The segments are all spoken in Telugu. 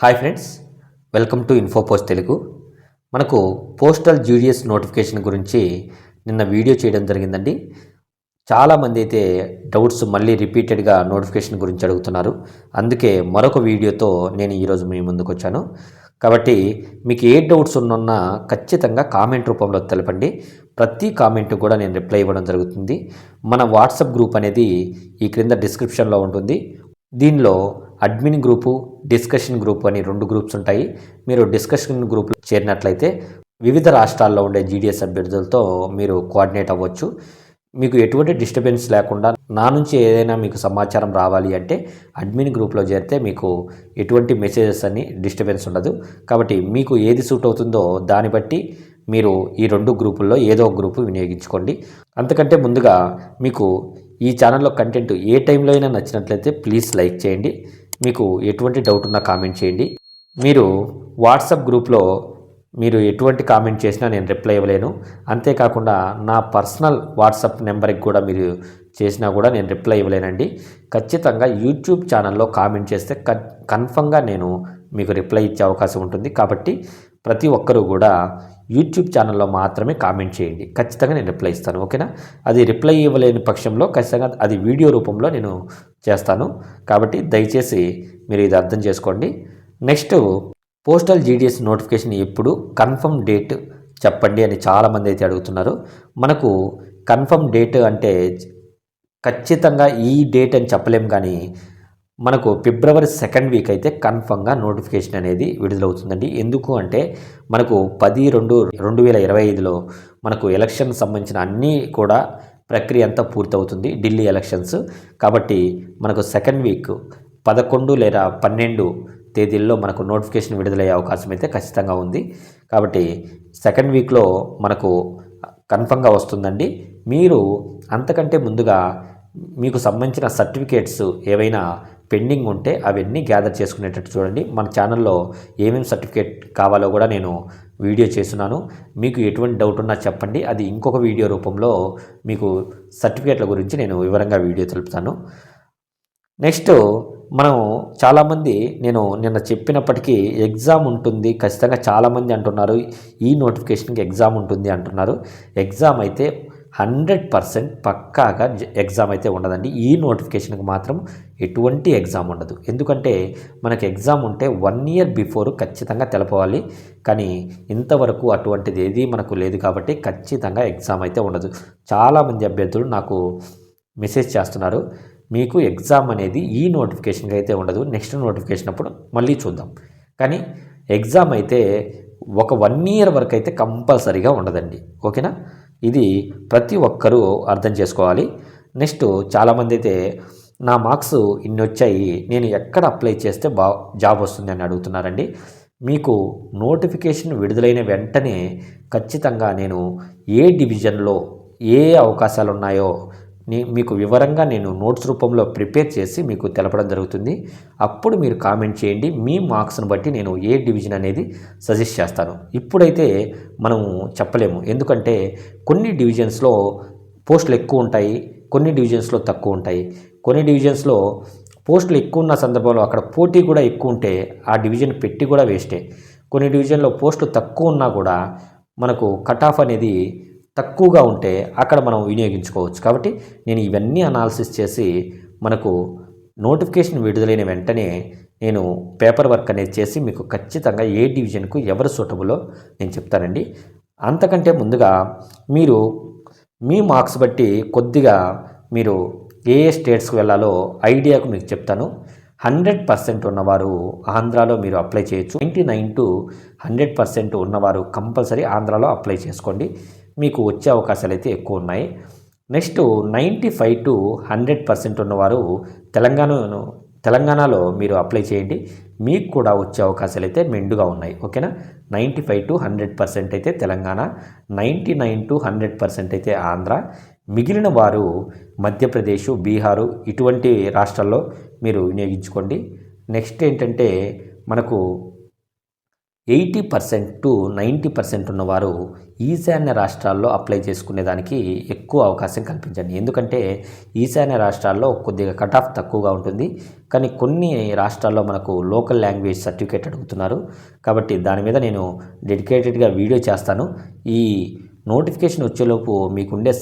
Hi friends, welcome to Infopost Telugu. మనకు పోస్టల్ జీడిఎస్ నోటిఫికేషన్ గురించి నిన్న వీడియో చేయడం జరిగిందండి. చాలామంది అయితే డౌట్స్ మళ్ళీ రిపీటెడ్గా నోటిఫికేషన్ గురించి అడుగుతున్నారు. అందుకే మరొక వీడియోతో నేను ఈరోజు మీ ముందుకు వచ్చాను. కాబట్టి మీకు ఏ డౌట్స్ ఉన్నా ఖచ్చితంగా కామెంట్ రూపంలో తెలపండి. ప్రతి కామెంట్ కూడా నేను రిప్లై ఇవ్వడం జరుగుతుంది. మన వాట్సాప్ గ్రూప్ అనేది ఈ క్రింద డిస్క్రిప్షన్లో ఉంటుంది. దీనిలో అడ్మిన్ గ్రూపు, డిస్కషన్ గ్రూప్ అని 2 గ్రూప్స్ ఉంటాయి. మీరు డిస్కషన్ గ్రూప్లో చేరినట్లయితే వివిధ రాష్ట్రాల్లో ఉండే జీడిఎస్ అభ్యర్థులతో మీరు కోఆర్డినేట్ అవ్వచ్చు. మీకు ఎటువంటి డిస్టర్బెన్స్ లేకుండా నా నుంచి ఏదైనా మీకు సమాచారం రావాలి అంటే అడ్మిన్ గ్రూప్లో చేరితే మీకు ఎటువంటి మెసేజెస్ అని డిస్టర్బెన్స్ ఉండదు. కాబట్టి మీకు ఏది సూట్ అవుతుందో దాన్ని బట్టి మీరు ఈ 2 గ్రూపుల్లో ఏదో ఒక గ్రూపు వినియోగించుకోండి. అంతకంటే ముందుగా మీకు ఈ ఛానల్లో కంటెంట్ ఏ టైంలో అయినా నచ్చినట్లయితే ప్లీజ్ లైక్ చేయండి. మీకు ఎటువంటి డౌట్ ఉన్నా కామెంట్ చేయండి. మీరు వాట్సాప్ గ్రూప్లో మీరు ఎటువంటి కామెంట్ చేసినా నేను రిప్లై ఇవ్వలేను. అంతేకాకుండా నా పర్సనల్ వాట్సాప్ నెంబర్కి కూడా మీరు చేసినా కూడా నేను రిప్లై ఇవ్వలేనండి. ఖచ్చితంగా యూట్యూబ్ ఛానల్లో కామెంట్ చేస్తే కన్ఫర్మ్గా నేను మీకు రిప్లై ఇచ్చే అవకాశం ఉంటుంది. కాబట్టి ప్రతి ఒక్కరూ కూడా యూట్యూబ్ ఛానల్లో మాత్రమే కామెంట్ చేయండి. ఖచ్చితంగా నేను రిప్లై ఇస్తాను, ఓకేనా? అది రిప్లై ఇవ్వలేని పక్షంలో ఖచ్చితంగా అది వీడియో రూపంలో నేను చేస్తాను. కాబట్టి దయచేసి మీరు ఇది అర్థం చేసుకోండి. నెక్స్ట్, పోస్టల్ జీడిఎస్ నోటిఫికేషన్ ఎప్పుడు, కన్ఫర్మ్ డేట్ చెప్పండి అని చాలామంది అయితే అడుగుతున్నారు. మనకు కన్ఫర్మ్ డేట్ అంటే ఖచ్చితంగా ఈ డేట్ అని చెప్పలేం, కానీ మనకు ఫిబ్రవరి 2nd వీక్ అయితే కన్ఫర్మ్గా నోటిఫికేషన్ అనేది విడుదలవుతుందండి. ఎందుకు అంటే మనకు 10/2/2025లో మనకు ఎలక్షన్ సంబంధించిన అన్నీ కూడా ప్రక్రియ అంతా పూర్తవుతుంది, ఢిల్లీ ఎలక్షన్స్. కాబట్టి మనకు 2nd వీక్ 11 లేదా 12 తేదీల్లో మనకు నోటిఫికేషన్ విడుదలయ్యే అవకాశం అయితే ఖచ్చితంగా ఉంది. కాబట్టి 2nd వీక్లో మనకు కన్ఫర్మ్గా వస్తుందండి. మీరు అంతకంటే ముందుగా మీకు సంబంధించిన సర్టిఫికేట్స్ ఏవైనా పెండింగ్ ఉంటే అవన్నీ గ్యాదర్ చేసుకునేటట్టు చూడండి. మన ఛానల్లో ఏమేమి సర్టిఫికేట్ కావాలో కూడా నేను వీడియో చేస్తున్నాను. మీకు ఎటువంటి డౌట్ ఉన్నా చెప్పండి, అది ఇంకొక వీడియో రూపంలో మీకు సర్టిఫికేట్ల గురించి నేను వివరంగా వీడియో తెలుపుతాను. నెక్స్ట్, మనం చాలామంది నేను నిన్న చెప్పినప్పటికీ ఎగ్జామ్ ఉంటుంది ఖచ్చితంగా చాలామంది అంటున్నారు, ఈ నోటిఫికేషన్కి ఎగ్జామ్ ఉంటుంది అంటున్నారు. ఎగ్జామ్ అయితే 100% పక్కాగా ఎగ్జామ్ అయితే ఉండదండి. ఈ నోటిఫికేషన్కి మాత్రం ఎటువంటి ఎగ్జామ్ ఉండదు. ఎందుకంటే మనకు ఎగ్జామ్ ఉంటే 1 ఇయర్ బిఫోర్ ఖచ్చితంగా తెలపవాలి. కానీ ఇంతవరకు అటువంటిది ఏది మనకు లేదు. కాబట్టి ఖచ్చితంగా ఎగ్జామ్ అయితే ఉండదు. చాలామంది అభ్యర్థులు నాకు మెసేజ్ చేస్తున్నారు, మీకు ఎగ్జామ్ అనేది ఈ నోటిఫికేషన్కి అయితే ఉండదు, నెక్స్ట్ నోటిఫికేషన్ అప్పుడు మళ్ళీ చూద్దాం. కానీ ఎగ్జామ్ అయితే ఒక 1 ఇయర్ వరకు అయితే కంపల్సరీగా ఉండదండి, ఓకేనా? ఇది ప్రతి ఒక్కరూ అర్థం చేసుకోవాలి. నెక్స్ట్, చాలామంది అయితే నా మార్క్స్ ఇన్ని వచ్చాయి, నేను ఎక్కడ అప్లై చేస్తే జాబ్ వస్తుంది అని అడుగుతున్నారండి. మీకు నోటిఫికేషన్ విడుదలైన వెంటనే ఖచ్చితంగా నేను ఏ డివిజన్లో ఏ అవకాశాలు ఉన్నాయో మీకు వివరంగా నేను నోట్స్ రూపంలో ప్రిపేర్ చేసి మీకు తెలపడం జరుగుతుంది. అప్పుడు మీరు కామెంట్ చేయండి. మీ మార్క్స్ని బట్టి నేను ఏ డివిజన్ అనేది సజెస్ట్ చేస్తాను. ఇప్పుడైతే మనం చెప్పలేము, ఎందుకంటే కొన్ని డివిజన్స్లో పోస్టులు ఎక్కువ ఉంటాయి, కొన్ని డివిజన్స్లో తక్కువ ఉంటాయి. కొన్ని డివిజన్స్లో పోస్టులు ఎక్కువ ఉన్న సందర్భంలో అక్కడ పోటీ కూడా ఎక్కువ ఉంటే ఆ డివిజన్ పెట్టి కూడా వేస్టే. కొన్ని డివిజన్లో పోస్టులు తక్కువ ఉన్నా కూడా మనకు కట్ ఆఫ్ అనేది తక్కువగా ఉంటే అక్కడ మనం వినియోగించుకోవచ్చు. కాబట్టి నేను ఇవన్నీ అనాలిసిస్ చేసి మనకు నోటిఫికేషన్ విడుదలైన వెంటనే నేను పేపర్ వర్క్ అనేది చేసి మీకు ఖచ్చితంగా ఏ డివిజన్కు ఎవరు సూటబులో నేను చెప్తానండి. అంతకంటే ముందుగా మీరు మీ మార్క్స్ బట్టి కొద్దిగా మీరు ఏ స్టేట్స్కి వెళ్ళాలో ఐడియాకు మీకు చెప్తాను. 100% ఉన్నవారు ఆంధ్రాలో మీరు అప్లై చేయొచ్చు. 99 to 100% ఉన్నవారు కంపల్సరీ ఆంధ్రాలో అప్లై చేసుకోండి, మీకు వచ్చే అవకాశాలు అయితే ఎక్కువ ఉన్నాయి. నెక్స్ట్, 95 to 100% ఉన్నవారు తెలంగాణలో మీరు అప్లై చేయండి, మీకు కూడా వచ్చే అవకాశాలు అయితే మెండుగా ఉన్నాయి, ఓకేనా? 95 to 100% అయితే తెలంగాణ, 99 to 100% అయితే ఆంధ్ర. మిగిలిన వారు మధ్యప్రదేశ్, బీహారు ఇటువంటి రాష్ట్రాల్లో మీరు వినియోగించుకోండి. నెక్స్ట్ ఏంటంటే మనకు 80% టు 90% ఉన్నవారు ఈశాన్య రాష్ట్రాల్లో అప్లై చేసుకునేదానికి ఎక్కువ అవకాశం కల్పించండి. ఎందుకంటే ఈశాన్య రాష్ట్రాల్లో కొద్దిగా కట్ ఆఫ్ తక్కువగా ఉంటుంది, కానీ కొన్ని రాష్ట్రాల్లో మనకు లోకల్ లాంగ్వేజ్ సర్టిఫికేట్ అడుగుతున్నారు. కాబట్టి దాని మీద నేను డెడికేటెడ్గా వీడియో చేస్తాను. ఈ నోటిఫికేషన్ వచ్చేలోపు మీకుండే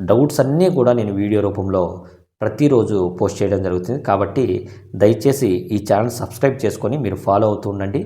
డౌట్స్ అన్నీ కూడా నేను వీడియో రూపంలో ప్రతిరోజు పోస్ట్ చేయడం జరుగుతుంది. కాబట్టి దయచేసి ఈ ఛానల్ సబ్స్క్రైబ్ చేసుకొని మీరు ఫాలో అవుతూ ఉండండి.